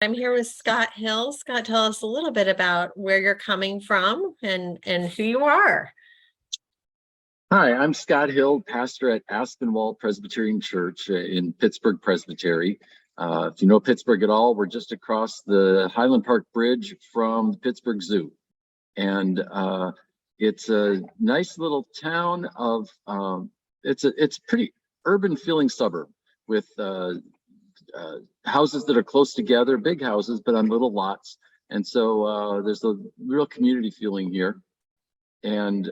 I'm here with Scott Hill. Scott, tell us a little bit about where you're coming from and who you are. Hi, I'm Scott Hill, pastor at Aspinwall Presbyterian Church in Pittsburgh Presbytery. If you know Pittsburgh at all, we're just across the Highland Park Bridge from the Pittsburgh Zoo. And it's a nice little town of, it's a pretty urban feeling suburb with houses that are close together, big houses, but on little lots. And so there's a real community feeling here. And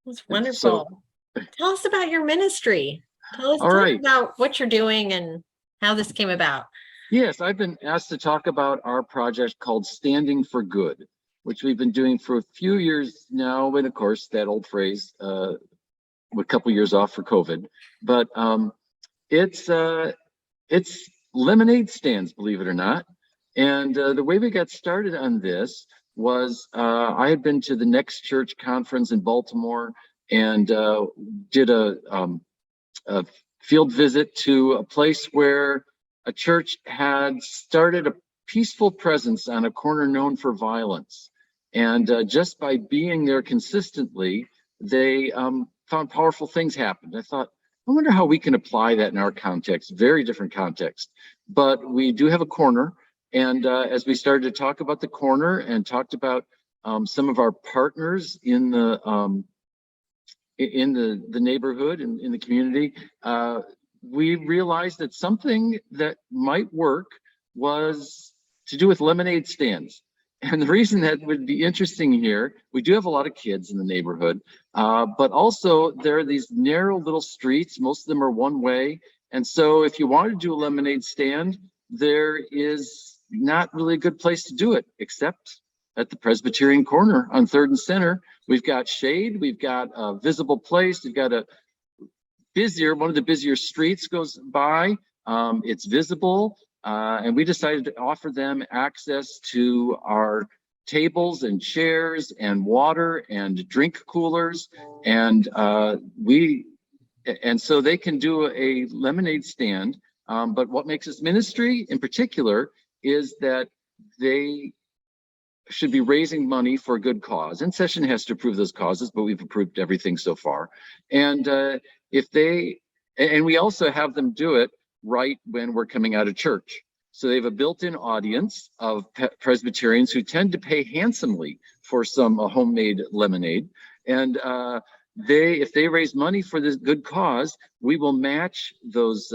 it's wonderful. Tell us about your ministry. Tell us about what you're doing and how this came about. Yes, I've been asked to talk about our project called Standing for Good, which we've been doing for a few years now. And of course, that old phrase, a couple years off for COVID. But it's lemonade stands, believe it or not. And the way we got started on this was I had been to the Next Church conference in Baltimore and did a field visit to a place where a church had started a peaceful presence on a corner known for violence. And just by being there consistently, they found powerful things happen. I thought, I wonder how we can apply that in our context, very different context. But we do have a corner. And as we started to talk about the corner and talked about some of our partners in the neighborhood and in the community, we realized that something that might work was to do with lemonade stands. And the reason that would be interesting here, we do have a lot of kids in the neighborhood, but also there are these narrow little streets. Most of them are one way. And so if you want to do a lemonade stand, there is not really a good place to do it, except at the Presbyterian corner on 3rd and Center. We've got shade, we've got a visible place, we've got one of the busier streets goes by, it's visible, and we decided to offer them access to our tables and chairs and water and drink coolers, and so they can do a lemonade stand. But what makes this ministry in particular is that they should be raising money for a good cause. And Session has to approve those causes, but we've approved everything so far. And we also have them do it right when we're coming out of church. So they have a built-in audience of Presbyterians who tend to pay handsomely for some homemade lemonade. And if they raise money for this good cause, we will match those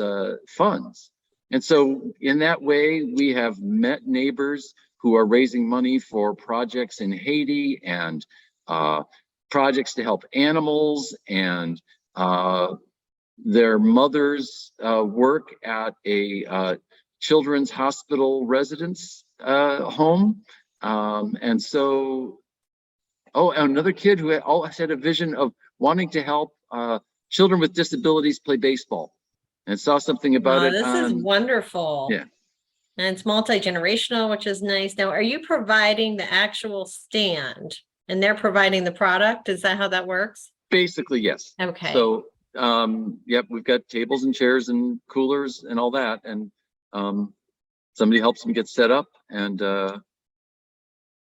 funds. And so in that way, we have met neighbors who are raising money for projects in Haiti and projects to help animals, and their mothers work at a children's hospital residence home. And so, another kid who had a vision of wanting to help children with disabilities play baseball, and saw something about it. This is wonderful. Yeah. And it's multi-generational, which is nice. Now, are you providing the actual stand and they're providing the product? Is that how that works? Basically, yes. Okay. So, yep, we've got tables and chairs and coolers and all that. And somebody helps them get set up, and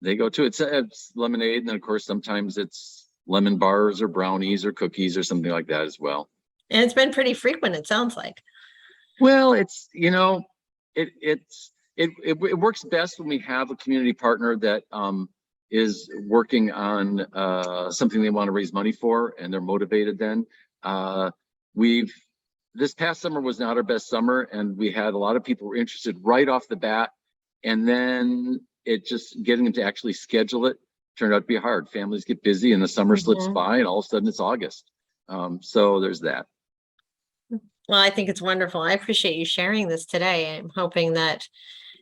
they go to it. It's lemonade. And of course, sometimes it's lemon bars or brownies or cookies or something like that as well. And it's been pretty frequent, it sounds like. Well, it's, it works best when we have a community partner that is working on something they want to raise money for, and they're motivated then. This past summer was not our best summer, and we had a lot of people who were interested right off the bat, and then getting them to actually schedule it turned out to be hard. Families get busy and the summer slips by, and all of a sudden it's August. So there's that. Well, I think it's wonderful. I appreciate you sharing this today. I'm hoping that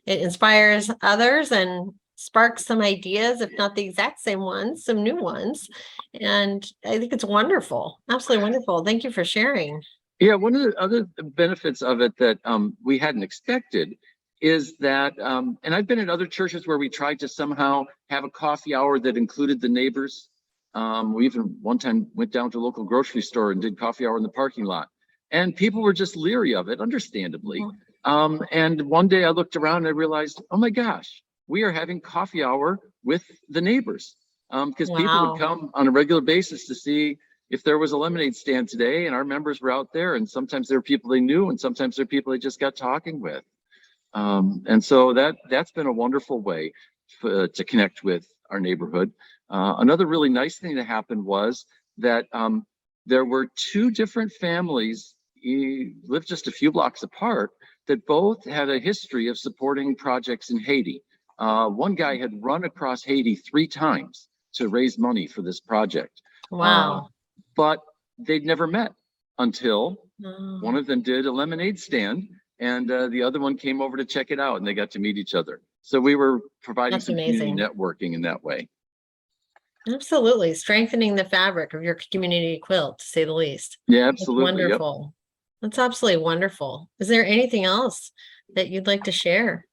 it inspires others and sparks some ideas, if not the exact same ones, some new ones. And I think it's wonderful. Absolutely wonderful. Thank you for sharing. Yeah, one of the other benefits of it that we hadn't expected is that, and I've been at other churches where we tried to somehow have a coffee hour that included the neighbors. We even one time went down to a local grocery store and did coffee hour in the parking lot. And people were just leery of it, understandably. And one day I looked around and I realized, oh my gosh, we are having coffee hour with the neighbors. Because people Wow. would come on a regular basis to see if there was a lemonade stand today, and our members were out there, and sometimes there were people they knew, and sometimes there were people they just got talking with. And so that's been a wonderful way to connect with our neighborhood. Another really nice thing that happened was that there were two different families, lived just a few blocks apart, that both had a history of supporting projects in Haiti. One guy had run across Haiti 3 times to raise money for this project. Wow. But they'd never met until Oh, one of them did a lemonade stand, and the other one came over to check it out, and they got to meet each other. So we were providing That's some community amazing. networking in that way. Absolutely. Strengthening the fabric of your community quilt, to say the least. Yeah, That's absolutely. Yep. wonderful. That's absolutely wonderful. Is there anything else that you'd like to share?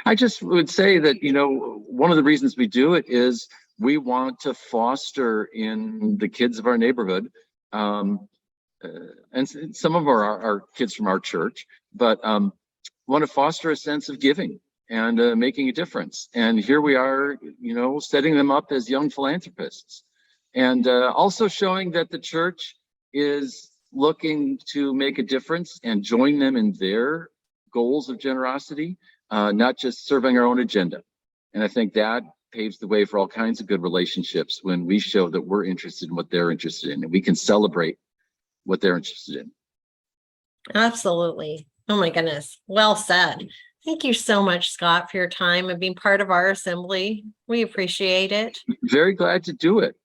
I just would say that, one of the reasons we do it is we want to foster in the kids of our neighborhood, and some of our kids from our church, but want to foster a sense of giving and making a difference. And here we are, setting them up as young philanthropists, and also showing that the church is looking to make a difference and join them in their goals of generosity, not just serving our own agenda. And I think that paves the way for all kinds of good relationships when we show that we're interested in what they're interested in, and we can celebrate what they're interested in. Absolutely. Oh my goodness. Well said. Thank you so much, Scott, for your time and being part of our assembly. We appreciate it. Very glad to do it.